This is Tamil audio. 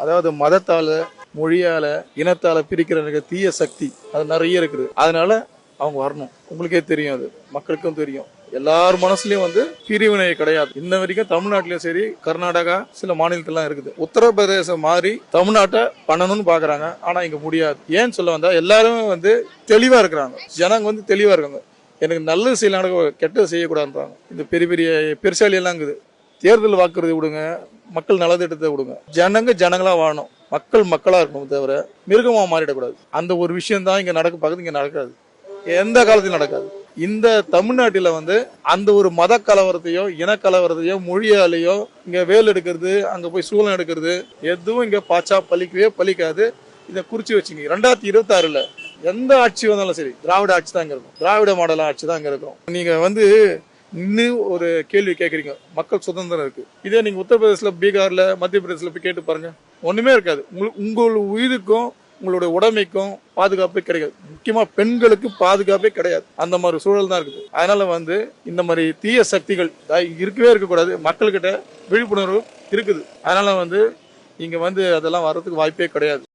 அதாவது மதத்தால, மொழியால, இனத்தால பிரிக்கிற தீய சக்தி அது நிறைய இருக்குது. அதனால அவங்க வரணும். உங்களுக்கே தெரியும், அது மக்களுக்கும் தெரியும். எல்லார் மனசுலயும் பிரிவினை கிடையாது. இன்ன வரைக்கும் தமிழ்நாட்டிலயும் சரி, கர்நாடகா சில மாநிலத்திலாம் இருக்குது. உத்தரப்பிரதேசம் மாதிரி தமிழ்நாட்டை பண்ணணும்னு பாக்குறாங்க. ஆனா இங்க முடியாது. ஏன்னு சொல்ல வந்தா எல்லாருமே தெளிவா இருக்கிறாங்க. ஜனங்க தெளிவா இருக்காங்க. எனக்கு நல்லது செய்யலாம், கெட்டது செய்யக்கூடாதுன்றாங்க. இந்த பெரிய பெரிய பெருசாலி எல்லாம் இருக்குது. தேர்தல் வாக்குறுதி விடுங்க, மக்கள் நலத்திட்டத்தை விடுங்க. ஜனங்களா வாழணும், மக்கள் மக்களா இருக்கணும், தவிர மிருகமா மாறிடக்கூடாது. அந்த ஒரு விஷயம் தான் இங்க நடக்க பார்க்குது. இங்க நடக்காது, எந்த காலத்திலும் நடக்காது. இந்த தமிழ்நாட்டில அந்த ஒரு மத கலவரத்தையோ, இன கலவரத்தையோ, மொழியாலேயோ இங்க வேல் எடுக்கிறது, அங்க போய் சூழல் எடுக்கிறது எதுவும் இங்க பாச்சா பலிக்கவே பலிக்காது. இதை குறிச்சு வச்சுங்க. 2026 எந்த ஆட்சி வந்தாலும் சரி, திராவிட ஆட்சி தான் இங்க இருக்கும். திராவிட மாடல் ஆட்சி தான் இங்க இருக்கும். நீங்க இன்னும் ஒரு கேள்வி கேட்குறீங்க, மக்கள் சுதந்திரம் இருக்கு. இதே நீங்க உத்தரப்பிரதேசல, பீகார்ல, மத்திய பிரதேசல போய் கேட்டு பாருங்க, ஒண்ணுமே இருக்காது. உங்கள் உயிருக்கும் உங்களுடைய உடைமைக்கும் பாதுகாப்பே கிடையாது. முக்கியமா பெண்களுக்கு பாதுகாப்பே கிடையாது. அந்த மாதிரி சூழல் தான் இருக்குது. அதனால இந்த மாதிரி தீய சக்திகள் இருக்கவே இருக்கக்கூடாது. மக்கள்கிட்ட விழிப்புணர்வு இருக்குது. அதனால இங்க அதெல்லாம் வர்றதுக்கு வாய்ப்பே கிடையாது.